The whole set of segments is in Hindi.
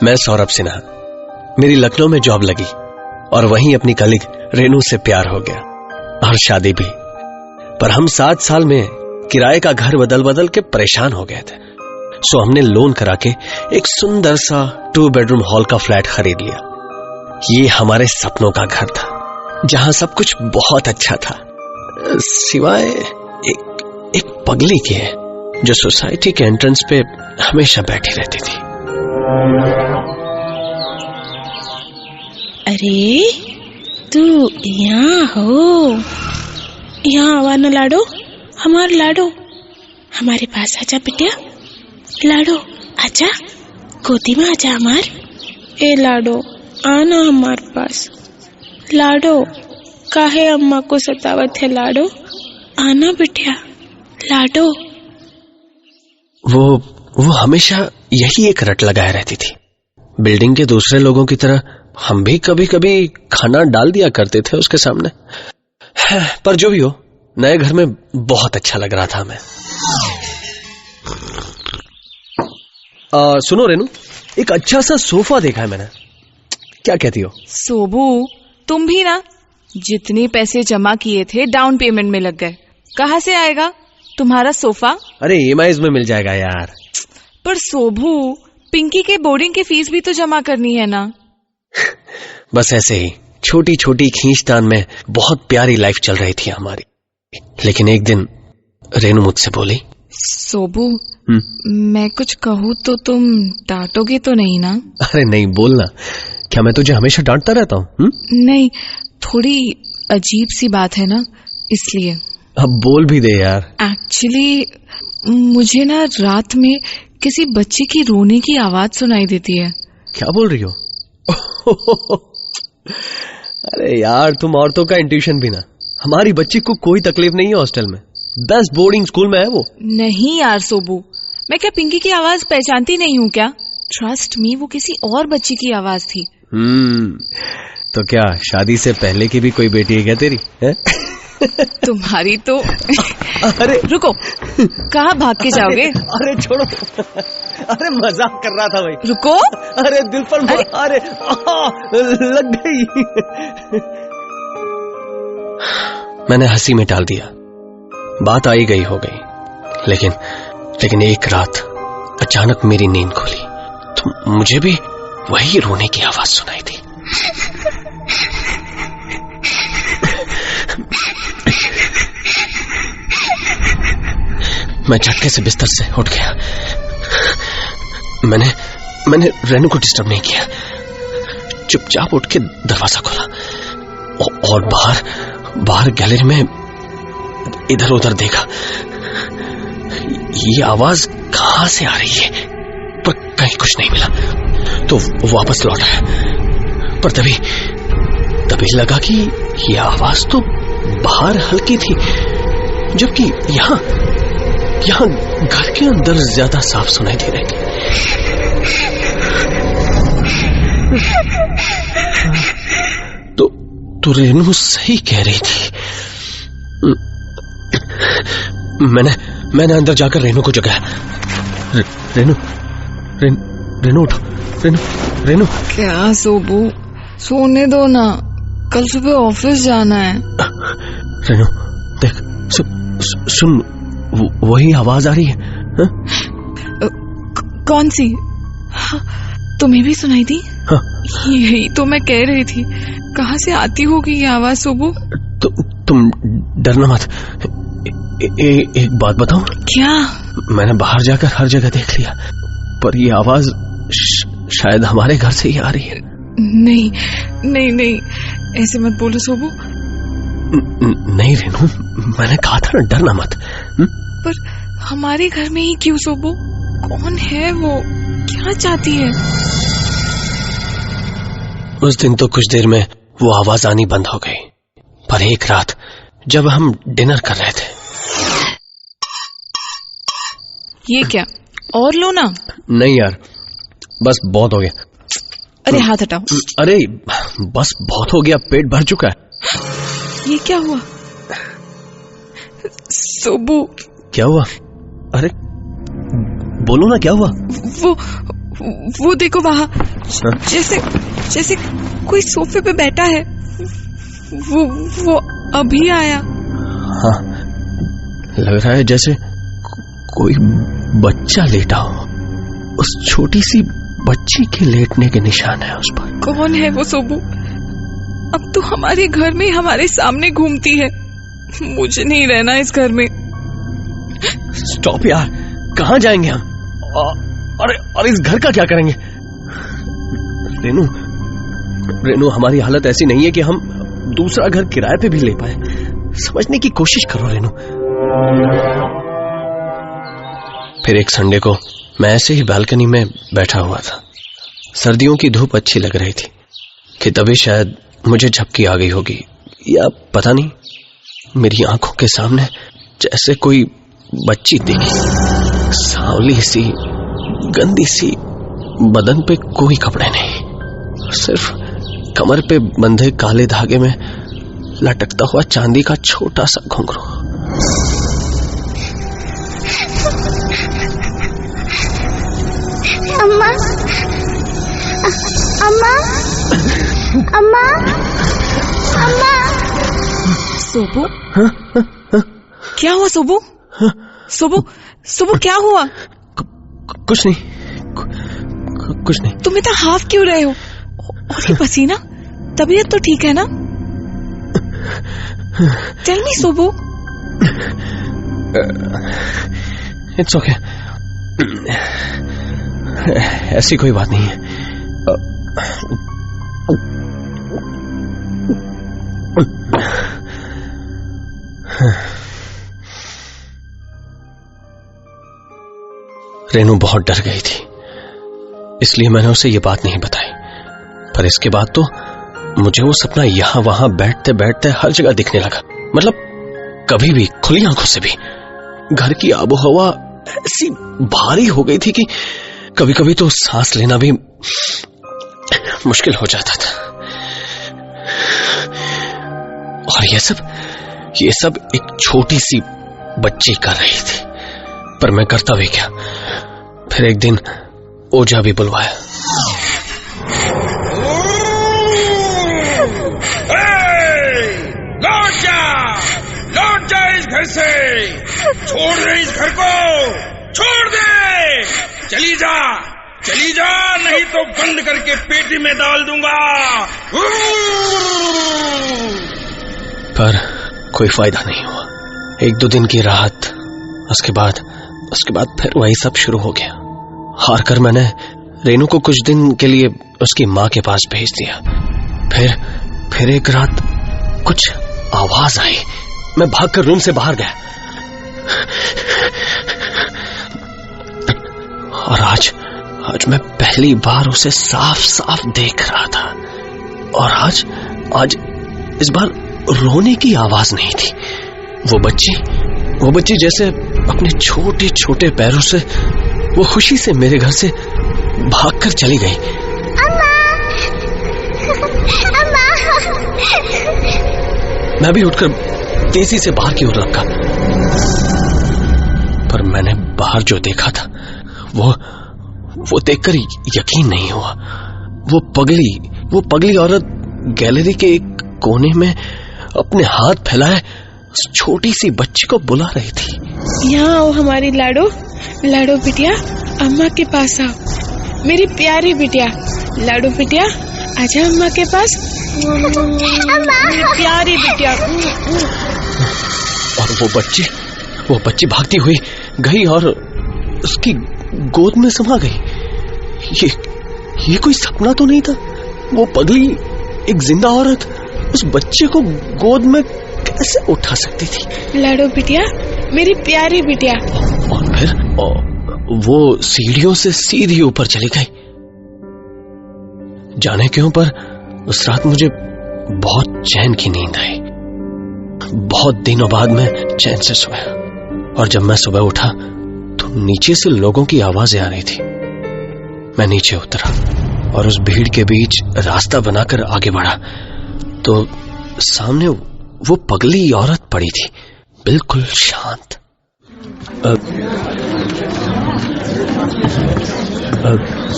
मैं सौरभ सिन्हा। मेरी लखनऊ में जॉब लगी और वहीं अपनी कलीग रेनू से प्यार हो गया और शादी भी। पर हम 7 साल में किराए का घर बदल बदल के परेशान हो गए थे। सो हमने लोन करा के एक सुंदर सा 2 बेडरूम हॉल का फ्लैट खरीद लिया। ये हमारे सपनों का घर था जहां सब कुछ बहुत अच्छा था, सिवाय एक पगली के जो सोसाइटी के एंट्रेंस पे हमेशा बैठी रहती थी। अरे तू यहाँ हो, यहाँ आवा न लाडो, हमार लाडो, हमारे पास आजा बिटिया। लाडो आजा, गोदी में आजा हमार। ए लाडो आना हमारे पास। लाडो काहे अम्मा को सतावत है लाडो, आना बिटिया लाडो। वो हमेशा यही एक रट लगाए रहती थी। बिल्डिंग के दूसरे लोगों की तरह हम भी कभी कभी खाना डाल दिया करते थे उसके सामने। पर जो भी हो, नए घर में बहुत अच्छा लग रहा था हमें। सुनो रेनू, एक अच्छा सा सोफा देखा है मैंने, क्या कहती हो? सोबू तुम भी ना, जितने पैसे जमा किए थे डाउन पेमेंट में लग गए, कहाँ से आएगा तुम्हारा सोफा? अरे EMI में मिल जाएगा यार। पर सोबू, पिंकी के बोर्डिंग की फीस भी तो जमा करनी है ना। बस ऐसे ही छोटी छोटी खींचतान में बहुत प्यारी लाइफ चल रही थी हमारी। लेकिन एक दिन रेनू मुझसे बोली, सोबू मैं कुछ कहूँ तो तुम डांटोगे तो नहीं ना? अरे नहीं, बोलना। क्या मैं तुझे हमेशा डांटता रहता हूँ? नहीं, थोड़ी अजीब सी बात है ना, इसलिए। अब बोल भी दे यार। एक्चुअली मुझे ना रात में किसी बच्चे की रोने की आवाज सुनाई देती है। क्या बोल रही हो? अरे यार, तुम औरतों का इंट्यूशन भी ना। हमारी बच्ची को कोई तकलीफ नहीं है हॉस्टल में, बेस्ट बोर्डिंग स्कूल में है वो। नहीं यार सोबू, मैं क्या पिंकी की आवाज पहचानती नहीं हूँ क्या? ट्रस्ट मी, वो किसी और बच्ची की आवाज थी। तो क्या शादी से पहले की भी कोई बेटी है क्या तेरी? है? तुम्हारी तो। अरे रुको, कहाँ भाग के जाओगे? अरे छोड़ो, अरे मजाक कर रहा था भाई। रुको। अरे दिल पर अरे लग गई। मैंने हंसी में टाल दिया, बात आई गई हो गई। लेकिन एक रात अचानक मेरी नींद खुली तो मुझे भी वही रोने की आवाज सुनाई दी। मैं झटके से बिस्तर से उठ गया। मैंने रेनू को डिस्टर्ब नहीं किया, चुपचाप उठ के दरवाजा खोला और बाहर गैलरी में इधर उधर देखा। ये आवाज कहां से आ रही है, पर कहीं कुछ नहीं मिला तो वापस लौट आया। पर तभी लगा कि ये आवाज तो बाहर हल्की थी, जबकि यहाँ घर के अंदर ज्यादा साफ सुनाई दे रही थी। तो रेनू सही कह रही थी। मैंने अंदर जाकर रेनू को जगाया। रेनू उठो, रेनू। क्या सोबू, सोने दो ना, कल सुबह ऑफिस जाना है। रेनू देख, सुन, वही आवाज आ रही है। कौन सी? तुम्हें भी सुनाई दी? हाँ। यही तो मैं कह रही थी, कहाँ से आती होगी ये आवाज सोबू? तुम डरना मत। एक बात बताऊं? क्या? मैंने बाहर जाकर हर जगह देख लिया, पर ये आवाज शायद हमारे घर से ही आ रही है। नहीं, ऐसे मत बोलो सोबू। नहीं रेनू, मैंने कहा था ना, डरना मत। पर हमारे घर में ही क्यों सोबू? कौन है वो? क्या चाहती है? उस दिन तो कुछ देर में वो आवाज आनी बंद हो गई, पर एक रात जब हम डिनर कर रहे थे। ये क्या, और लो ना। नहीं यार, बस बहुत हो गया। अरे हाथ हटाओ। अरे बस बहुत हो गया, पेट भर चुका है। ये क्या हुआ सोबू? क्या हुआ? अरे बोलो ना, क्या हुआ? वो देखो वहाँ, जैसे कोई सोफे पे बैठा है। वो अभी आया। हाँ, लग रहा है जैसे कोई बच्चा लेटा हो। उस छोटी सी बच्ची के लेटने के निशान है उस पर। कौन है वो सोबू? अब तो हमारे घर में हमारे सामने घूमती है। मुझे नहीं रहना इस घर में। स्टॉप यार, कहाँ जाएंगे हम? और इस घर का क्या करेंगे? रेनू, हमारी हालत ऐसी नहीं है कि हम दूसरा घर किराए पे भी ले पाए। समझने की कोशिश करो रेनू। फिर एक संडे को मैं ऐसे ही बालकनी में बैठा हुआ था। सर्दियों की धूप अच्छी लग रही थी कि तभी शायद मुझे झपकी आ गई होगी, या पता नहीं, मेरी आंखों के सामने जैसे कोई बच्ची दिखी। सांवली सी, गंदी सी, बदन पे कोई कपड़े नहीं, सिर्फ कमर पे बंधे काले धागे में लटकता हुआ चांदी का छोटा सा घुंघरू। अम्मा, अम्मा, अम्मा, अम्मा। सोबू, क्या हुआ सोबू? सोबू क्या हुआ? कुछ नहीं, कुछ नहीं। तुम इतना हाफ क्यों रहे हो? और ये पसीना, तबीयत तो ठीक है ना? टेल मी सोबू। इट्स ओके, ऐसी कोई बात नहीं है। रेनू बहुत डर गई थी, इसलिए मैंने उसे ये बात नहीं बताई। पर इसके बाद तो मुझे वो सपना यहां वहां बैठते बैठते हर जगह दिखने लगा। मतलब कभी भी खुली आंखों से भी घर की आबोहवा ऐसी भारी हो गई थी कि कभी कभी तो सांस लेना भी मुश्किल हो जाता था। और ये सब एक छोटी सी बच्ची कर रही थी। पर मैं करता भी क्या? फिर एक दिन ओझा भी बुलवाया। लौट जा इस घर से। छोड़ दे इस घर को, छोड़ दे। चली जा, नहीं तो बंद करके पेटी में डाल दूंगा। पर कोई फायदा नहीं हुआ। एक दो दिन की राहत, उसके बाद फिर वही सब शुरू हो गया। हार कर मैंने रेनू को कुछ दिन के लिए उसकी माँ के पास भेज दिया। फिर एक रात कुछ आवाज आई। मैं भागकर रूम से बाहर गया। और आज मैं पहली बार उसे साफ साफ देख रहा था। और आज इस बार रोने की आवाज नहीं थी। वो बच्ची जैसे अपने छोटे छोटे पैरों से वो खुशी से मेरे घर से भागकर चली गई। अम्मा। मैं भी उठकर तेजी से बाहर की ओर लपका। पर मैंने बाहर जो देखा था वो देखकर यकीन नहीं हुआ। वो पगली औरत गैलरी के एक कोने में अपने हाथ फैलाए उस छोटी सी बच्ची को बुला रही थी। यहाँ आओ हमारी लाडो बिटिया, अम्मा के पास आओ। मेरी प्यारी बिटिया, लाडो बिटिया, आजा अम्मा के पास। मेरी प्यारी बिटिया। और वो बच्ची भागती हुई गई और उसकी गोद में समा गई। ये कोई सपना तो नहीं था। वो पगली एक जिंदा औरत उस बच्चे को गोद में कैसे उठा सकती थी? लाडो बिटिया, मेरी प्यारी बिटिया। और फिर वो सीढ़ियों से सीधी ऊपर चली गई। जाने क्यों, पर उस रात मुझे बहुत चैन की नींद आई। बहुत दिनों बाद मैं चैन से सोया। और जब मैं सुबह उठा तो नीचे से लोगों की आवाजें आ रही थी। मैं नीचे उतरा और उस भीड़ के बीच रास्ता बनाकर आगे बढ़ा तो सामने वो पगली औरत पड़ी थी, बिल्कुल शांत।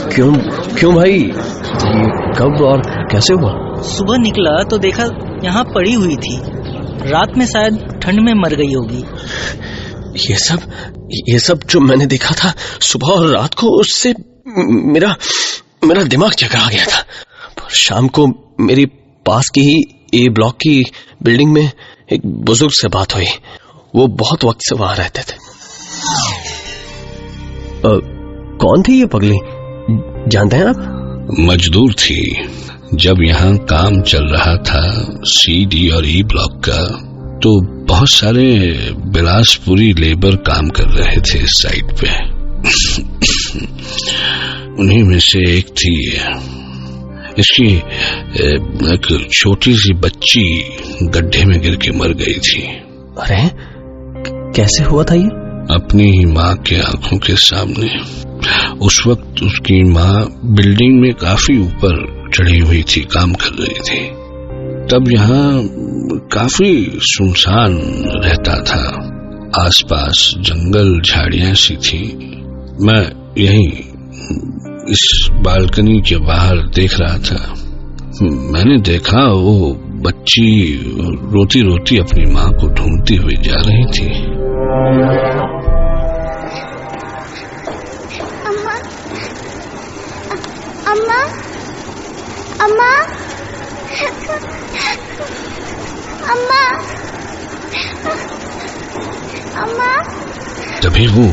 क्यों भाई, ये कब और कैसे हुआ? सुबह निकला तो देखा यहाँ पड़ी हुई थी। रात में शायद ठंड में मर गई होगी। ये सब जो मैंने देखा था सुबह और रात को, उससे मेरा दिमाग चकरा गया था। पर शाम को मेरी पास की ही ए ब्लॉक की बिल्डिंग में एक बुजुर्ग से बात हुई। वो बहुत वक्त से वहां रहते थे। कौन थी ये पगली, जानते हैं आप? मजदूर थी। जब यहाँ काम चल रहा था CD और E ब्लॉक का, तो बहुत सारे बिलासपुरी लेबर काम कर रहे थे इस साइट पे। उन्हीं में से एक थी। इसकी एक छोटी सी बच्ची गड्ढे में गिर के मर गई थी। अरे कैसे हुआ था ये? अपनी ही माँ के आंखों के सामने। उस वक्त उसकी माँ बिल्डिंग में काफी ऊपर चढ़ी हुई थी, काम कर रही थी। तब यहाँ काफी सुनसान रहता था। आसपास जंगल झाड़ियां सी थी। मैं यहीं इस बालकनी के बाहर देख रहा था। मैंने देखा वो बच्ची रोती रोती अपनी माँ को ढूंढती हुई जा रही थी। अम्मा, अम्मा, अम्मा, अम्मा। तभी वो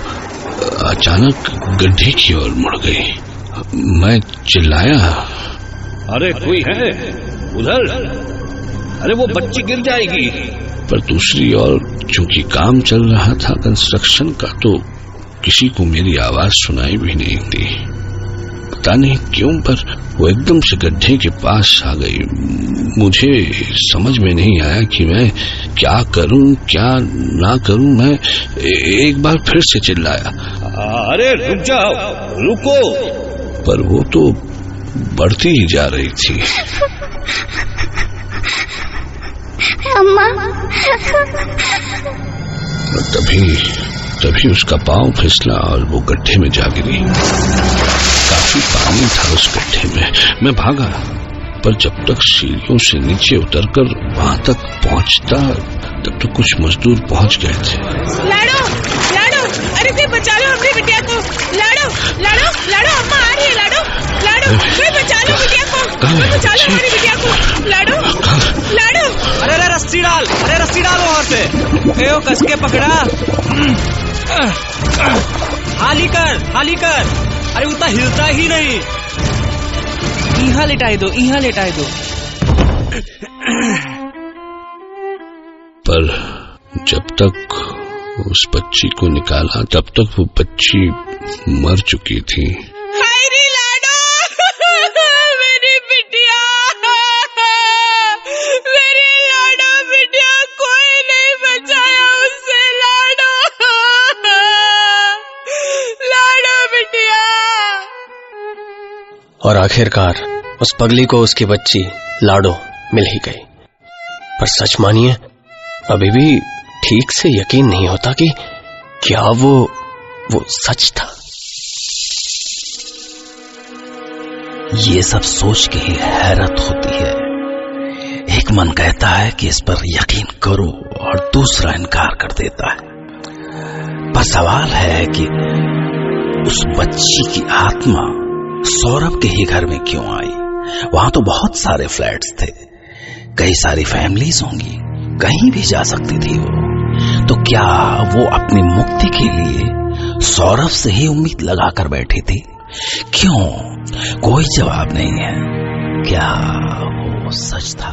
अचानक गड्ढे की ओर मुड़ गई। मैं चिल्लाया, अरे कोई है उधर? अरे वो बच्ची गिर जाएगी। पर दूसरी ओर चूंकि काम चल रहा था कंस्ट्रक्शन का, तो किसी को मेरी आवाज सुनाई भी नहीं दी। पता नहीं क्यों, पर वो एकदम से गड्ढे के पास आ गई। मुझे समझ में नहीं आया कि मैं क्या करूं क्या ना करूं। मैं एक बार फिर से चिल्लाया, अरे रुक जाओ, रुको। पर वो तो बढ़ती ही जा रही थी। अम्मा। तभी उसका पांव फिसला और वो गड्ढे में जा गिरी। काफी पानी था उस गड्ढे में। मैं भागा, पर जब तक सीढ़ियों से नीचे उतरकर वहां तक पहुंचता, तब तक कुछ मजदूर पहुंच गए थे। लाडो, लाडो, अरे कोई बचा लो अपनी बिटिया को। लाडो, लाडो, लाडो, अम्मा आ रही है। लाडो, लाडो, कोई बचा लो बिटिया को, कोई बचा लो हमारी बिटिया को। लाडो, लाडो। अरे रस्सी डाल, अरे रस्सी डाल वहां से। कस के पकड़ा। हाली कर। अरे उतना हिलता ही नहीं। यहाँ लेटाए दो। पर जब तक उस बच्ची को निकाला, तब तक वो बच्ची मर चुकी थी। हाय रे लाडो, मेरी बिटिया, मेरी लाडो बिटिया, कोई नहीं बचाया उससे। लाडो, लाडो बिटिया। और आखिरकार उस पगली को उसकी बच्ची लाडो मिल ही गई। पर सच मानिए, अभी भी ठीक से यकीन नहीं होता कि क्या वो सच था। ये सब सोच के ही हैरत होती है। एक मन कहता है कि इस पर यकीन करो और दूसरा इनकार कर देता है। पर सवाल है कि उस बच्ची की आत्मा सौरभ के ही घर में क्यों आई? वहां तो बहुत सारे फ्लैट्स थे, कई सारी फैमिलीज होंगी, कहीं भी जा सकती थी वो। तो क्या वो अपनी मुक्ति के लिए सौरभ से ही उम्मीद लगाकर बैठी थी? क्यों? कोई जवाब नहीं है। क्या वो सच था?